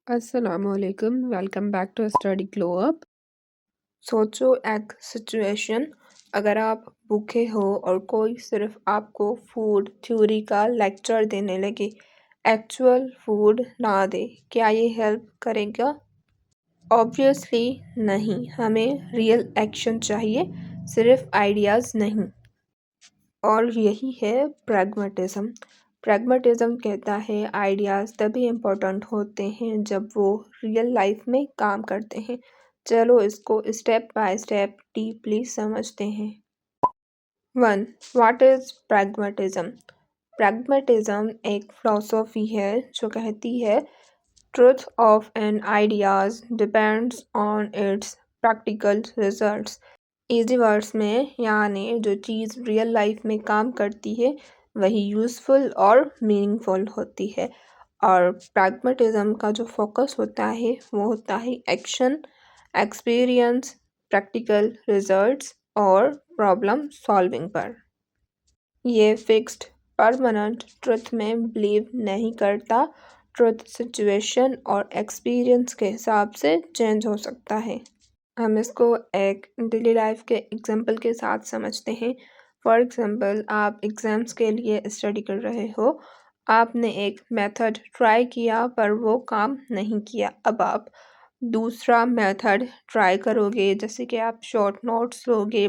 Assalamualaikum. Welcome back to Study Glow Up. सोचो एक situation, अगर आप भूखे हो और कोई सिर्फ आपको फूड थ्योरी का लेक्चर देने लगे, एक्चुअल फूड ना दे, क्या ये हेल्प करेगा? ऑब्वियसली नहीं, हमें रियल एक्शन चाहिए, सिर्फ आइडियाज़ नहीं। और यही है प्रैग्मेटिज्म। प्रैग्मेटिज्म कहता है आइडियाज़ तभी इम्पोर्टेंट होते हैं जब वो रियल लाइफ में काम करते हैं। चलो इसको स्टेप बाय स्टेप डीपली समझते हैं। 1. What is pragmatism? प्रैग्मेटिज्म एक फिलॉसफी है जो कहती है truth of an ideas depends on its practical results. Easy words में यानी जो चीज़ रियल लाइफ में काम करती है वही यूज़फुल और मीनिंगफुल होती है। और प्रैग्मेटिज्म का जो फोकस होता है वो होता है एक्शन, एक्सपीरियंस, प्रैक्टिकल रिजल्ट्स और प्रॉब्लम सॉल्विंग पर। ये फिक्स्ड परमानेंट ट्रुथ में बिलीव नहीं करता। ट्रुथ सिचुएशन और एक्सपीरियंस के हिसाब से चेंज हो सकता है। हम इसको एक डेली लाइफ के एग्जाम्पल के साथ समझते हैं। फॉर एग्जाम्पल, आप एग्ज़ाम्स के लिए स्टडी कर रहे हो। आपने एक मेथड ट्राई किया पर वो काम नहीं किया। अब आप दूसरा मेथड ट्राई करोगे, जैसे कि आप शॉर्ट नोट्स लोगे,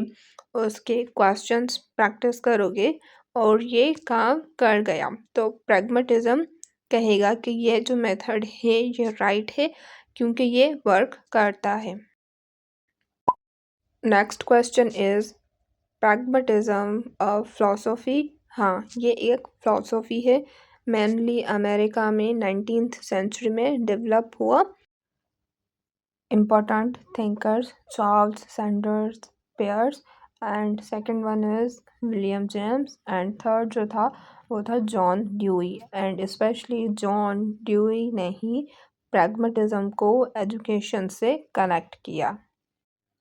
उसके क्वेश्चंस प्रैक्टिस करोगे और ये काम कर गया। तो प्रैग्मेटिज्म कहेगा कि ये जो मेथड है ये राइट है क्योंकि ये वर्क करता है। Next question is pragmatism a philosophy? हाँ, ये एक फिलॉसफी है, मेनली अमेरिका में 19th सेंचुरी में डेवलप हुआ। Important thinkers Charles Sanders pairs and second one is William James and third जो था वो था John dewy. And specially John dewy ने ही प्रैग्मेटिज्म को एजुकेशन से कनेक्ट किया।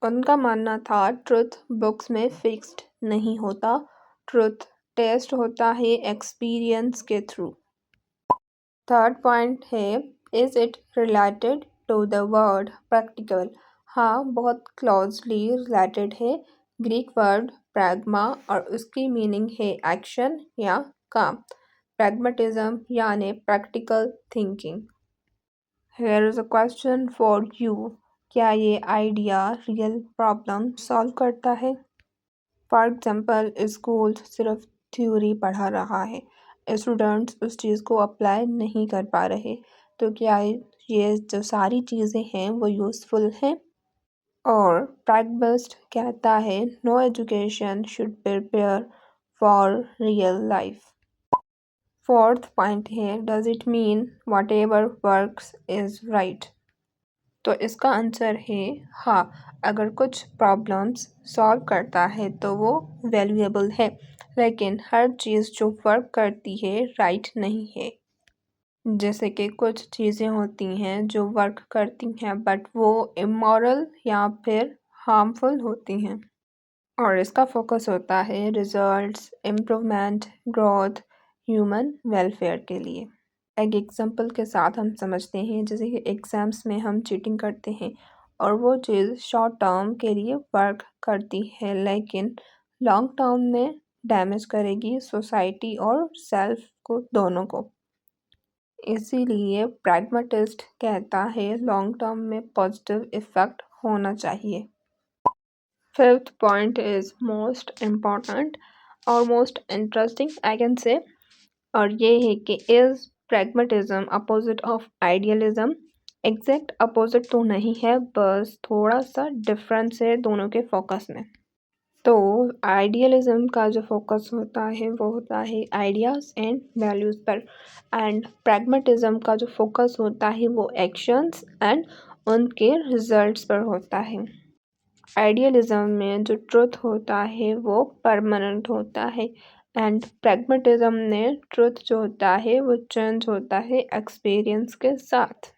उनका मानना था ट्रुथ बुक्स में फिक्स्ड नहीं होता, ट्रुथ टेस्ट होता है एक्सपीरियंस के थ्रू। थर्ड पॉइंट है is it related to the word practical? हाँ, बहुत क्लोजली रिलेटेड है। ग्रीक वर्ड प्रैग्मा और उसकी मीनिंग है एक्शन या काम। प्रैग्मेटिज्म यानी practical thinking. Here is a question for you. क्या ये आइडिया रियल प्रॉब्लम सॉल्व करता है? फॉर एग्जाम्पल, स्कूल सिर्फ थ्योरी पढ़ा रहा है, स्टूडेंट्स उस चीज़ को अप्लाई नहीं कर पा रहे, तो क्या ये जो सारी चीज़ें हैं वो यूज़फुल हैं? और प्रैग्मिस्ट कहता है no education should prepare for real life. Fourth point है does it mean whatever works is right? तो इसका आंसर है हाँ, अगर कुछ प्रॉब्लम्स सॉल्व करता है तो वो वैल्यूएबल है, लेकिन हर चीज़ जो वर्क करती है राइट नहीं है। जैसे कि कुछ चीज़ें होती हैं जो वर्क करती हैं बट वो इमोरल या फिर हार्मफुल होती हैं। और इसका फोकस होता है results, improvement, growth, human welfare के लिए। एक एग्जांपल के साथ हम समझते हैं, जैसे कि एग्ज़ाम्स में हम चीटिंग करते हैं और वो चीज़ शॉर्ट टर्म के लिए वर्क करती है लेकिन लॉन्ग टर्म में डैमेज करेगी सोसाइटी और सेल्फ को दोनों को। इसीलिए प्रैग्मेटिस्ट कहता है लॉन्ग टर्म में पॉजिटिव इफ़ेक्ट होना चाहिए। Fifth point is most important और most interesting I can say, और ये है कि is pragmatism opposite of idealism? Exact opposite तो नहीं है, बस थोड़ा सा डिफरेंस है दोनों के फोकस में। तो आइडियलिज्म का जो फोकस होता है वो होता है आइडियाज़ एंड वैल्यूज़ पर, एंड प्रैग्मेटिज्म का जो फोकस होता है वो एक्शंस एंड उनके रिजल्ट्स पर होता है। आइडियलिज्म में जो ट्रुथ होता है वो परमानेंट होता है एंड प्रैग्मेटिज्म में ट्रुथ जो होता है वो चेंज होता है एक्सपीरियंस के साथ।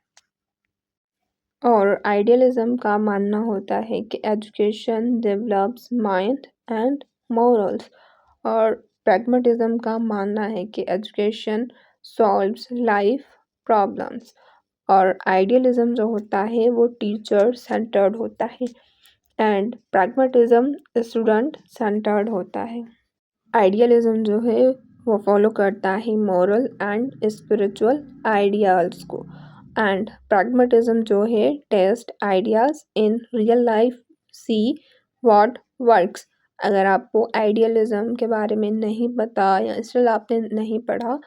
और आइडियलिज्म का मानना होता है कि education develops mind and morals, और प्रैग्मेटिज्म का मानना है कि एजुकेशन सॉल्व्स लाइफ प्रॉब्लम्स। और आइडियलिज्म जो होता है वो टीचर सेंटर्ड होता है एंड प्रैग्मेटिज्म स्टूडेंट सेंटर्ड होता है। आइडियलिज्म जो है वो फॉलो करता है मॉरल एंड स्पिरिचुअल आइडियाल्स को एंड प्रैग्मेटिज्म जो है test ideas in real life, see what works. अगर आपको आइडियलिज्म के बारे में नहीं पता या स्टिल आपने नहीं पढ़ा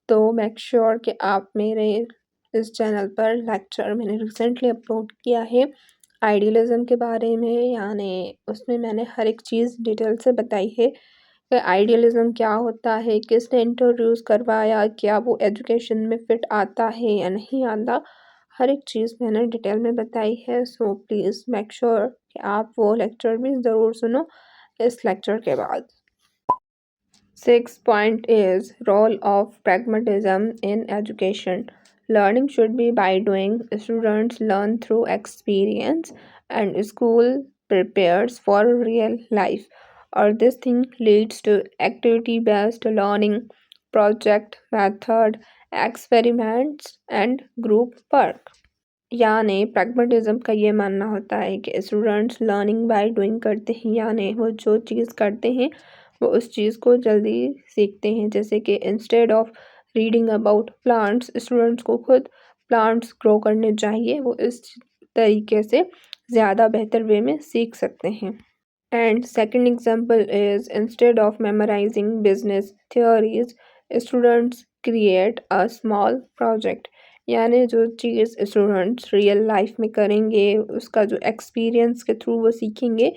तो मेक श्योर कि आप मेरे इस चैनल पर लेक्चर मैंने रिसेंटली अपलोड किया है आइडियलिज्म के बारे में, यानी उसमें मैंने हर एक चीज़ डिटेल से बताई है कि आइडियलिज्म क्या होता है, किसने इंट्रोड्यूस करवाया, क्या वो एजुकेशन में फिट आता है या नहीं आता, हर एक चीज़ मैंने डिटेल में बताई है। सो प्लीज़ मेक श्योर कि आप वो लेक्चर भी ज़रूर सुनो इस लेक्चर के बाद। 6th point is role of pragmatism in education. Learning should be by doing. Students learn through experience and school prepares for real life. Or this thing leads to activity-based learning, project method, experiments and group work. यानी pragmatism का ये मानना होता है कि students learning by doing करते हैं, यानी वो जो चीज़ करते हैं वो उस चीज़ को जल्दी सीखते हैं। जैसे कि instead of reading about plants, students को खुद प्लांट्स ग्रो करने चाहिए, वो इस तरीके से ज़्यादा बेहतर वे में सीख सकते हैं। And second example is instead of memorizing business theories, students create a small project. यानी जो चीज़ स्टूडेंट्स रियल लाइफ में करेंगे उसका जो एक्सपीरियंस के थ्रू वो सीखेंगे,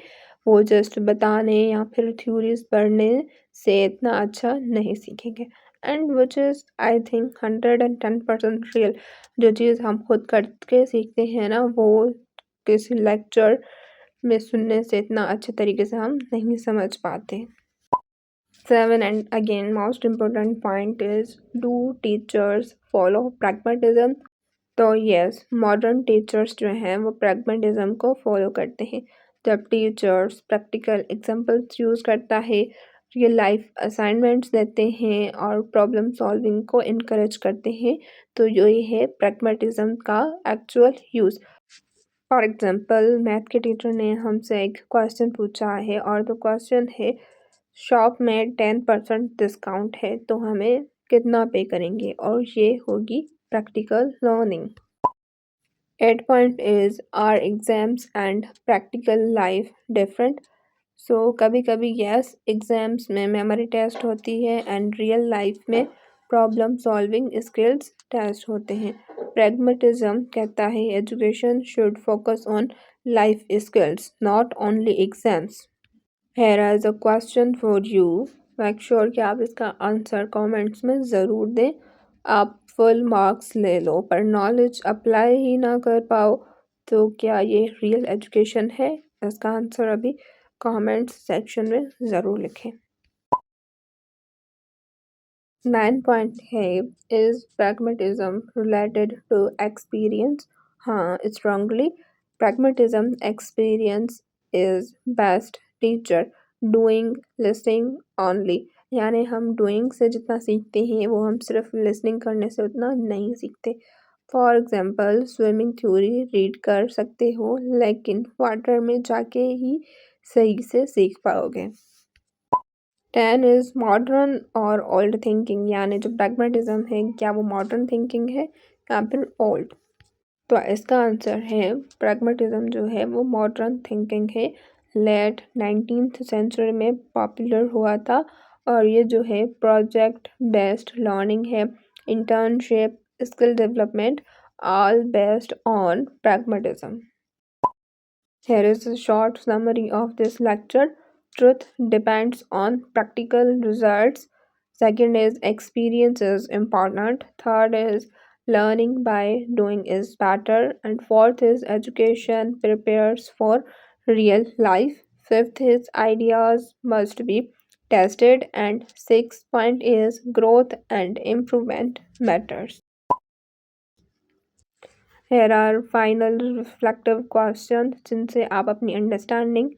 वो जस्ट बताने या फिर थ्योरीज पढ़ने से इतना अच्छा नहीं सीखेंगे। And which is I think 110% real. जो चीज़ हम खुद करके सीखते हैं ना वो किसी लेक्चर में सुनने से इतना अच्छे तरीके से हम नहीं समझ पाते। 7 and again most important point is, do teachers follow pragmatism? तो यस, मॉडर्न टीचर्स जो हैं वो प्रैग्मेटिज्म को फॉलो करते हैं। जब टीचर्स प्रैक्टिकल एग्जांपल्स यूज़ करता है, रियल लाइफ असाइनमेंट्स देते हैं और प्रॉब्लम सॉल्विंग को इनकरेज करते हैं, तो ये है प्रैग्मेटिज्म का actual use. For example math के टीचर ने हमसे एक क्वेश्चन पूछा है और तो क्वेश्चन है शॉप में 10% डिस्काउंट है तो हमें कितना पे करेंगे, और ये होगी practical learning. 8 point is are exams and practical life different. So कभी कभी यस एग्जाम्स में मेमोरी टेस्ट होती है एंड रियल लाइफ में प्रॉब्लम सॉल्विंग स्किल्स टेस्ट होते हैं। प्रैग्मेटिज्म कहता है education should focus on life skills not only exams. Here as a question for you, make sure कि आप इसका आंसर कमेंट्स में ज़रूर दें। आप फुल मार्क्स ले लो पर नॉलेज अप्लाई ही ना कर पाओ तो क्या ये रियल एजुकेशन है? इसका आंसर अभी कमेंट्स सेक्शन में ज़रूर लिखें। 9 पॉइंट है, is pragmatism related to experience? हाँ, strongly. Pragmatism experience is best teacher, doing listening only. यानी हम डूइंग से जितना सीखते हैं वो हम सिर्फ लिसनिंग करने से उतना नहीं सीखते। For example swimming theory read कर सकते हो लेकिन वाटर में जाके ही सही से सीख पाओगे। 10 इज़ मॉडर्न और ओल्ड थिंकिंग, यानी जो प्रैग्मेटिज्म है क्या वो मॉडर्न थिंकिंग है या फिर ओल्ड? तो इसका आंसर है प्रैग्मेटिज्म जो है वो मॉडर्न थिंकिंग है। लेट 19th सेंचुरी में पॉपुलर हुआ था और ये जो है प्रोजेक्ट बेस्ड लर्निंग है, internship, skill development, all based on pragmatism. Here is a short summary of this lecture. Truth depends on practical results. Second is experience is important. Third is learning by doing is better. And fourth is education prepares for real life. Fifth is ideas must be tested. And sixth point is growth and improvement matters. Here are final reflective questions जिनसे आप अपनी understanding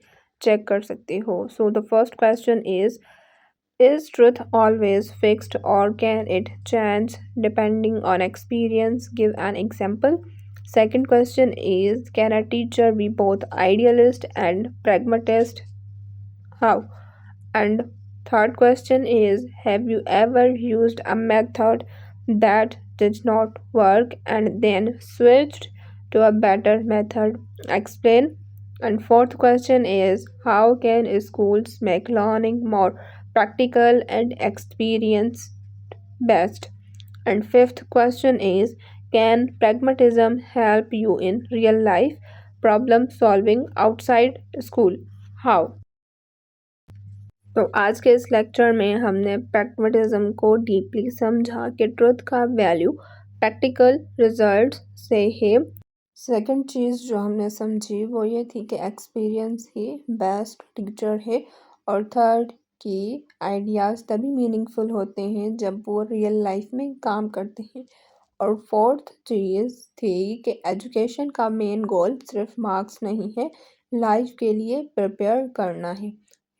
check कर सकते हो। So the first question is, Is truth always fixed or can it change depending on experience? Give an example. Second question is, can a teacher be both idealist and pragmatist? How? And third question is, have you ever used a method that did not work and then switched to a better method? Explain. And fourth question is, how can schools make learning more practical and experience based? And fifth question is, can pragmatism help you in real life problem solving outside school? How? तो आज के इस lecture में हमने pragmatism को deeply समझा कि truth का वैल्यू प्रैक्टिकल रिजल्ट्स से है। सेकंड चीज़ जो हमने समझी वो ये थी कि एक्सपीरियंस ही बेस्ट टीचर है। और थर्ड कि आइडियाज़ तभी मीनिंगफुल होते हैं जब वो रियल लाइफ में काम करते हैं। और फोर्थ चीज़ थी कि एजुकेशन का मेन गोल सिर्फ मार्क्स नहीं है, लाइफ के लिए प्रिपेयर करना है।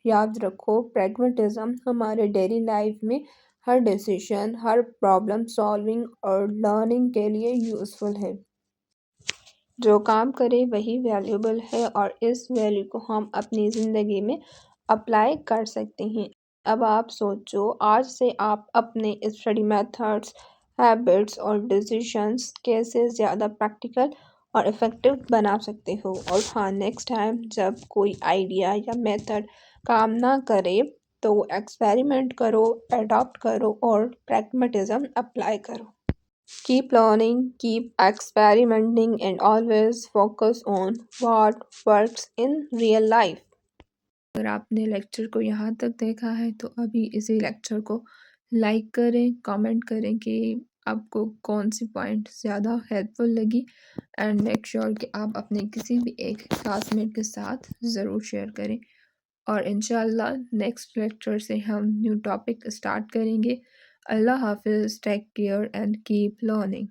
याद रखो, प्रैग्मेटिज्म हमारे डेली लाइफ में हर डिसीजन, हर प्रॉब्लम सॉल्विंग और लर्निंग के लिए यूज़फुल है। जो काम करे वही वैल्यूएबल है और इस वैल्यू को हम अपनी ज़िंदगी में अप्लाई कर सकते हैं। अब आप सोचो, आज से आप अपने स्टडी मेथड्स, हैबिट्स और डिसीजंस कैसे ज़्यादा प्रैक्टिकल और इफ़ेक्टिव बना सकते हो। और हाँ, नेक्स्ट टाइम जब कोई आइडिया या मेथड काम ना करे तो एक्सपेरिमेंट करो, अडॉप्ट करो और प्रैग्मेटिज्म अप्लाई करो। Keep learning, keep experimenting, and always focus on what works in real life. अगर आपने लेक्चर को यहाँ तक देखा है तो अभी इसी लेक्चर को लाइक करें, कमेंट करें कि आपको कौन सी पॉइंट ज़्यादा हेल्पफुल लगी एंड मेक श्योर कि आप अपने किसी भी एक क्लासमेट के साथ ज़रूर शेयर करें। और इंशाल्लाह नेक्स्ट लेक्चर से हम न्यू टॉपिक स्टार्ट करेंगे। अल्लाह हाफिज़, take care and keep learning.